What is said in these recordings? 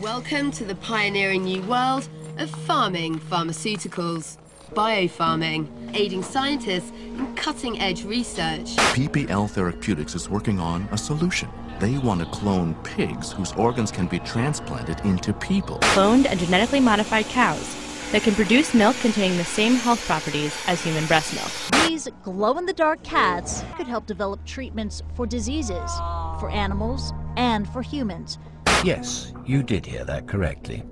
Welcome to the pioneering new world of farming pharmaceuticals. Biofarming, aiding scientists in cutting-edge research. PPL Therapeutics is working on a solution. They want to clone pigs whose organs can be transplanted into people. Cloned and genetically modified cows that can produce milk containing the same health properties as human breast milk. These glow-in-the-dark cats could help develop treatments for diseases, for animals, and for humans. Yes, you did hear that correctly.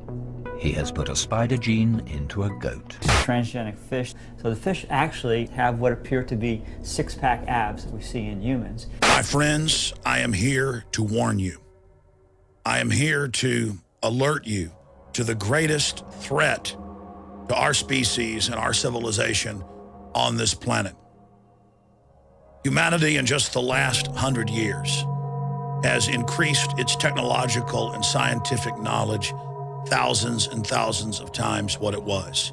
He has put a spider gene into a goat. Transgenic fish. So the fish actually have what appear to be six-pack abs that we see in humans. My friends, I am here to warn you. I am here to alert you to the greatest threat to our species and our civilization on this planet. Humanity in just the last 100 years has increased its technological and scientific knowledge thousands and thousands of times what it was.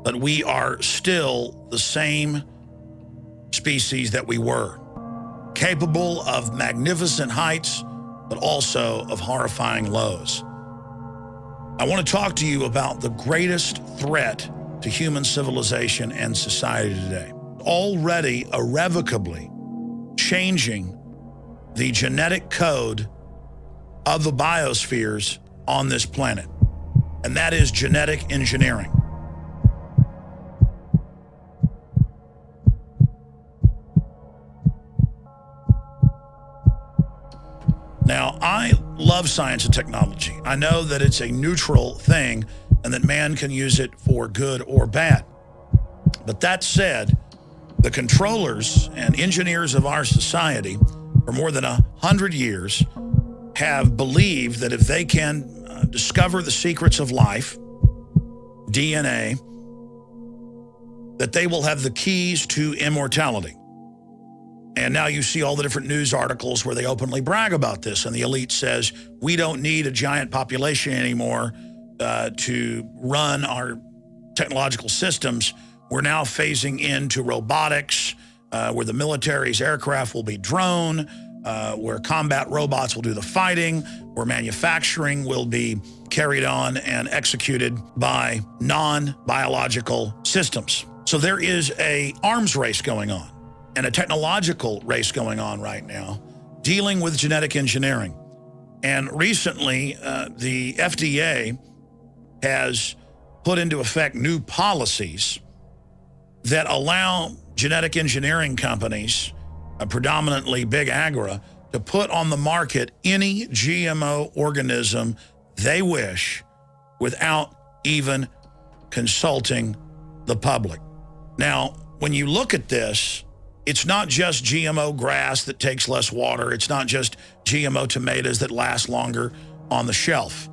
But we are still the same species that we were, capable of magnificent heights, but also of horrifying lows. I want to talk to you about the greatest threat to human civilization and society today, already irrevocably changing the genetic code of the biospheres on this planet, and that is genetic engineering. Now, I love science and technology. I know that it's a neutral thing and that man can use it for good or bad. But that said, the controllers and engineers of our society for more than 100 years have believed that if they can discover the secrets of life, DNA, that they will have the keys to immortality. And now you see all the different news articles where they openly brag about this, and the elite says, we don't need a giant population anymore to run our technological systems. We're now phasing into robotics, where the military's aircraft will be drone, where combat robots will do the fighting, where manufacturing will be carried on and executed by non-biological systems. So there is an arms race going on and a technological race going on right now dealing with genetic engineering. And recently, the FDA has put into effect new policies that allow genetic engineering companies, predominantly big agri, to put on the market any GMO organism they wish without even consulting the public. Now, when you look at this, it's not just GMO grass that takes less water. It's not just GMO tomatoes that last longer on the shelf.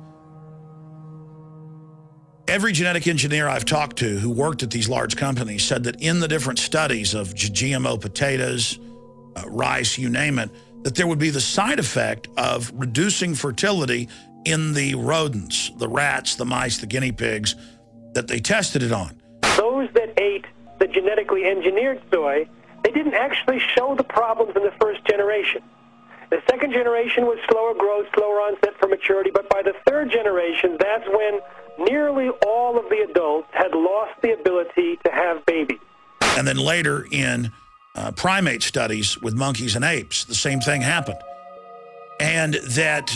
Every genetic engineer I've talked to who worked at these large companies said that in the different studies of GMO potatoes, rice, you name it, that there would be the side effect of reducing fertility in the rodents, the rats, the mice, the guinea pigs that they tested it on. Those that ate the genetically engineered soy, they didn't actually show the problems in the first generation. The second generation was slower growth, slower onset for maturity, but by the third generation, that's when nearly all of the adults had lost the ability to have babies. And then later in primate studies with monkeys and apes, the same thing happened. And that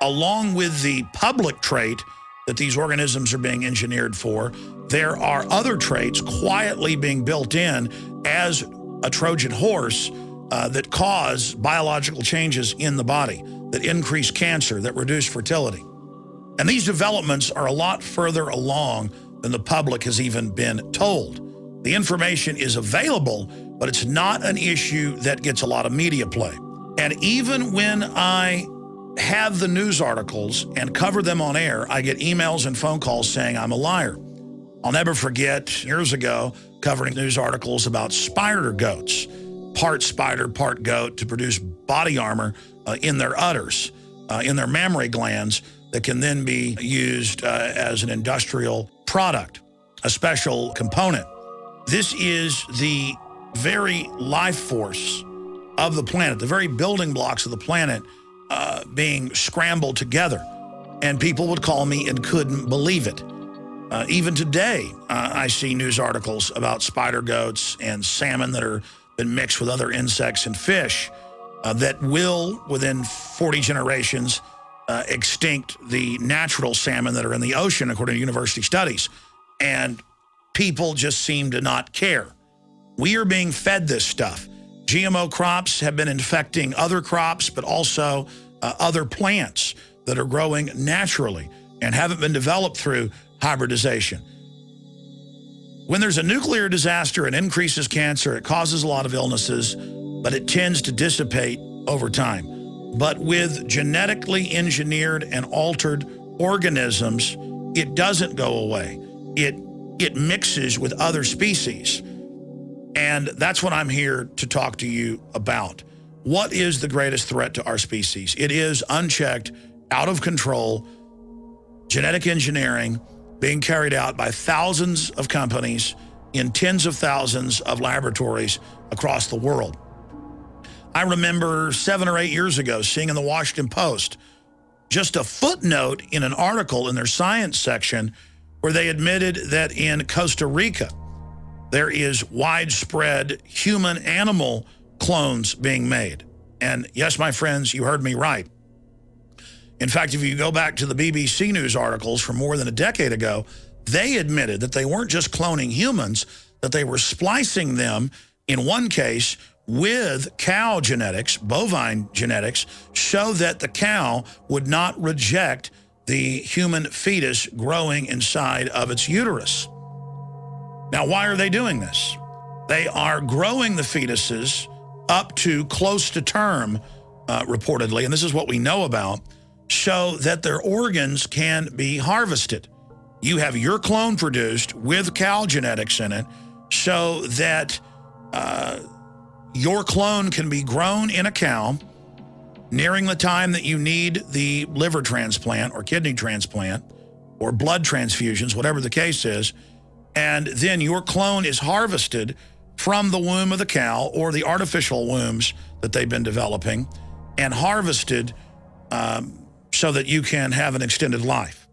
along with the public trait that these organisms are being engineered for, there are other traits quietly being built in as a Trojan horse that cause biological changes in the body, that increase cancer, that reduce fertility. And these developments are a lot further along than the public has even been told. The information is available, but it's not an issue that gets a lot of media play. And even when I have the news articles and cover them on air, I get emails and phone calls saying I'm a liar. I'll never forget years ago covering news articles about spider goats, part spider, part goat, to produce body armor in their udders, in their mammary glands, that can then be used as an industrial product, a special component. This is the very life force of the planet, the very building blocks of the planet being scrambled together. and people would call me and couldn't believe it. Even today, I see news articles about spider goats and salmon that are been mixed with other insects and fish that will, within 40 generations, extinct the natural salmon that are in the ocean, according to university studies. And people just seem to not care. We are being fed this stuff. GMO crops have been infecting other crops, but also other plants that are growing naturally and haven't been developed through hybridization. When there's a nuclear disaster, it increases cancer, it causes a lot of illnesses, but it tends to dissipate over time. But with genetically engineered and altered organisms, it doesn't go away. It mixes with other species. And that's what I'm here to talk to you about. What is the greatest threat to our species? It is unchecked, out of control, genetic engineering being carried out by thousands of companies in tens of thousands of laboratories across the world. I remember 7 or 8 years ago seeing in the Washington Post just a footnote in an article in their science section where they admitted that in Costa Rica, there is widespread human-animal clones being made. And yes, my friends, you heard me right. In fact, if you go back to the BBC News articles from more than a decade ago, they admitted that they weren't just cloning humans, that they were splicing them, in one case, with cow genetics, bovine genetics, so that the cow would not reject the human fetus growing inside of its uterus. Now, why are they doing this? They are growing the fetuses up to close to term, reportedly, and this is what we know about, so that their organs can be harvested. You have your clone produced with cow genetics in it so that your clone can be grown in a cow nearing the time that you need the liver transplant or kidney transplant or blood transfusions, whatever the case is, and then your clone is harvested from the womb of the cow or the artificial wombs that they've been developing and harvested so that you can have an extended life.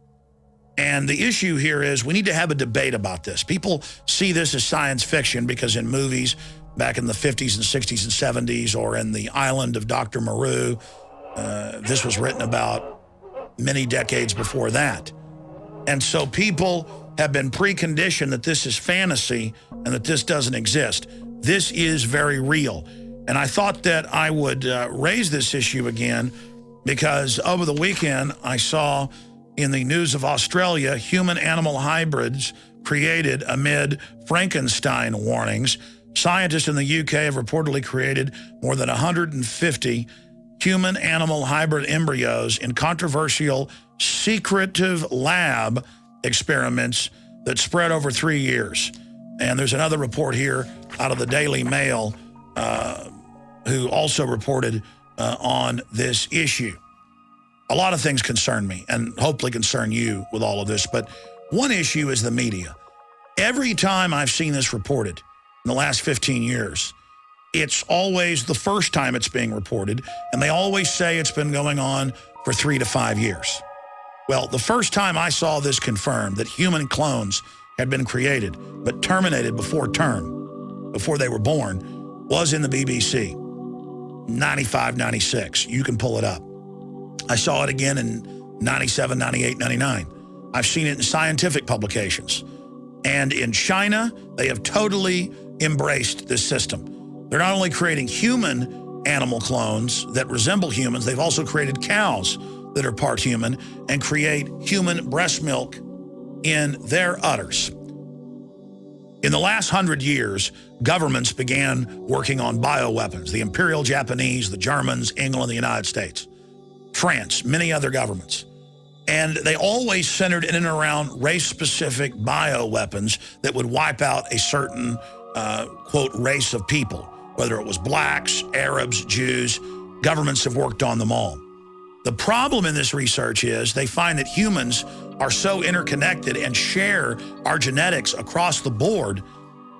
And the issue here is we need to have a debate about this. People see this as science fiction because in movies back in the 50s and 60s and 70s or in The Island of Dr. Moreau, this was written about many decades before that. And so people have been preconditioned that this is fantasy and that this doesn't exist. This is very real. And I thought that I would raise this issue again because over the weekend I saw in the news of Australia, human-animal hybrids created amid Frankenstein warnings. Scientists in the UK have reportedly created more than 150 human-animal hybrid embryos in controversial secretive lab experiments that spread over 3 years. And there's another report here out of the Daily Mail who also reported on this issue. A lot of things concern me and hopefully concern you with all of this, but one issue is the media. Every time I've seen this reported in the last 15 years, it's always the first time it's being reported, and they always say it's been going on for 3 to 5 years. Well, the first time I saw this confirmed, that human clones had been created but terminated before term, before they were born, was in the BBC, 95, 96. You can pull it up. I saw it again in 97, 98, 99. I've seen it in scientific publications. And in China, they have totally embraced this system. They're not only creating human animal clones that resemble humans, they've also created cows that are part human and create human breast milk in their udders. In the last 100 years, governments began working on bioweapons. The Imperial Japanese, the Germans, England, the United States, France, many other governments. And they always centered in and around race-specific bioweapons that would wipe out a certain, quote, race of people, whether it was blacks, Arabs, Jews. Governments have worked on them all. The problem in this research is they find that humans are so interconnected and share our genetics across the board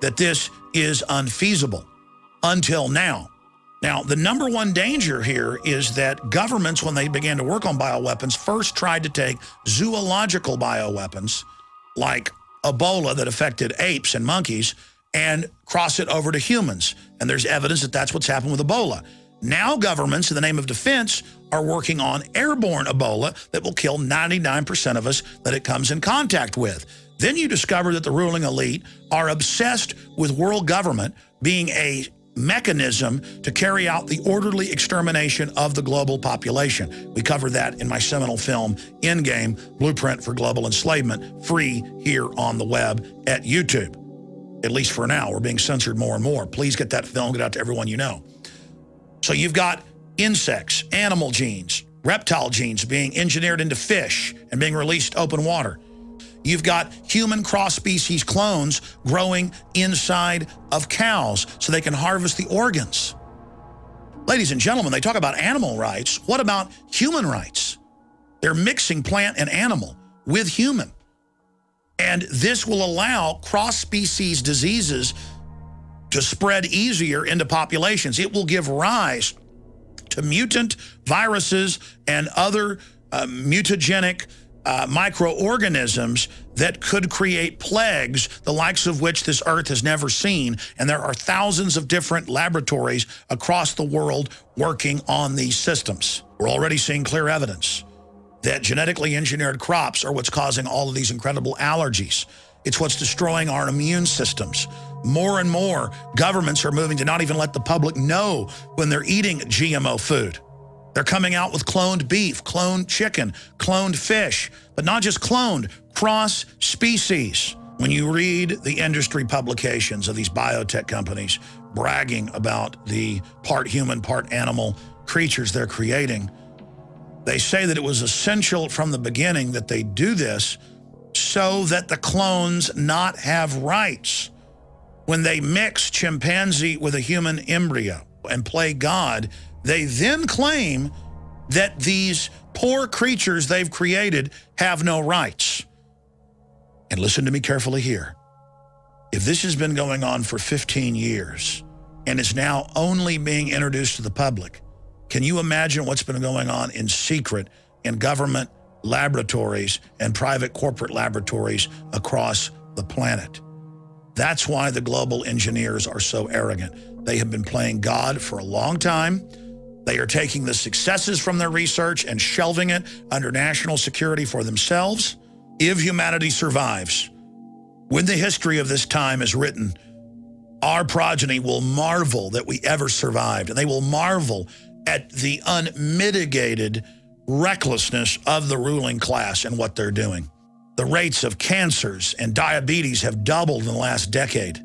that this is unfeasible until now. Now, the number one danger here is that governments, when they began to work on bioweapons, first tried to take zoological bioweapons, like Ebola that affected apes and monkeys, and cross it over to humans. And there's evidence that that's what's happened with Ebola. Now governments, in the name of defense, are working on airborne Ebola that will kill 99% of us that it comes in contact with. Then you discover that the ruling elite are obsessed with world government being a mechanism to carry out the orderly extermination of the global population. We covered that in my seminal film, Endgame, Blueprint for Global Enslavement, free here on the web at YouTube. At least for now, we're being censored more and more. Please get that film, get out to everyone you know. So you've got insects, animal genes, reptile genes being engineered into fish and being released to open water. You've got human cross-species clones growing inside of cows so they can harvest the organs. Ladies and gentlemen, they talk about animal rights. What about human rights? They're mixing plant and animal with human. And this will allow cross-species diseases to spread easier into populations. It will give rise to mutant viruses and other mutagenic microorganisms that could create plagues, the likes of which this earth has never seen. And there are thousands of different laboratories across the world working on these systems. We're already seeing clear evidence that genetically engineered crops are what's causing all of these incredible allergies. It's what's destroying our immune systems. More and more governments are moving to not even let the public know when they're eating GMO food. They're coming out with cloned beef, cloned chicken, cloned fish, but not just cloned, cross-species. When you read the industry publications of these biotech companies bragging about the part human, part animal creatures they're creating, they say that it was essential from the beginning that they do this so that the clones not have rights. When they mix chimpanzee with a human embryo and play God, they then claim that these poor creatures they've created have no rights. And listen to me carefully here. If this has been going on for 15 years and is now only being introduced to the public, can you imagine what's been going on in secret in government laboratories and private corporate laboratories across the planet? That's why the global engineers are so arrogant. They have been playing God for a long time. They are taking the successes from their research and shelving it under national security for themselves. If humanity survives, when the history of this time is written, our progeny will marvel that we ever survived, and they will marvel at the unmitigated recklessness of the ruling class and what they're doing. The rates of cancers and diabetes have doubled in the last decade.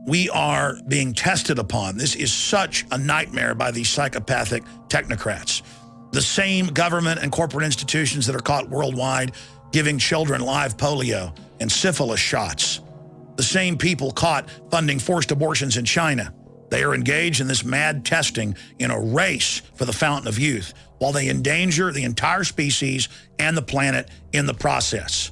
We are being tested upon. This is such a nightmare by these psychopathic technocrats. The same government and corporate institutions that are caught worldwide giving children live polio and syphilis shots. The same people caught funding forced abortions in China. They are engaged in this mad testing in a race for the fountain of youth, while they endanger the entire species and the planet in the process.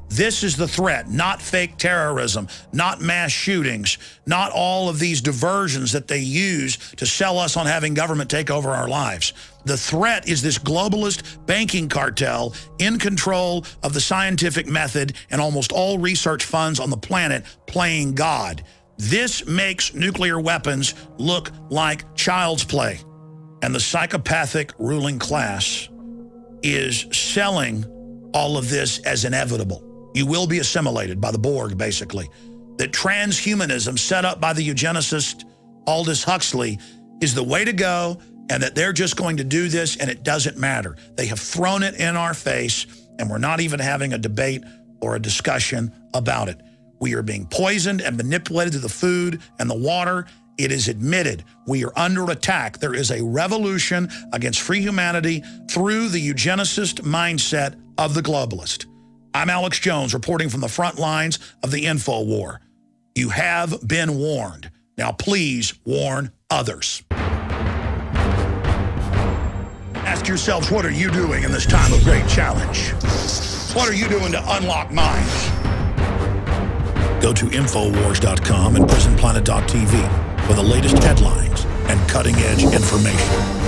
This is the threat, not fake terrorism, not mass shootings, not all of these diversions that they use to sell us on having government take over our lives. The threat is this globalist banking cartel in control of the scientific method and almost all research funds on the planet playing God. This makes nuclear weapons look like child's play. And the psychopathic ruling class is selling all of this as inevitable. You will be assimilated by the Borg, basically. That transhumanism set up by the eugenicist Aldous Huxley is the way to go, and that they're just going to do this and it doesn't matter. They have thrown it in our face, and we're not even having a debate or a discussion about it. We are being poisoned and manipulated to the food and the water. It is admitted. We are under attack. There is a revolution against free humanity through the eugenicist mindset of the globalist. I'm Alex Jones, reporting from the front lines of the Infowar. You have been warned. Now please warn others. Ask yourselves, what are you doing in this time of great challenge? What are you doing to unlock minds? Go to Infowars.com and PrisonPlanet.tv for the latest headlines and cutting-edge information.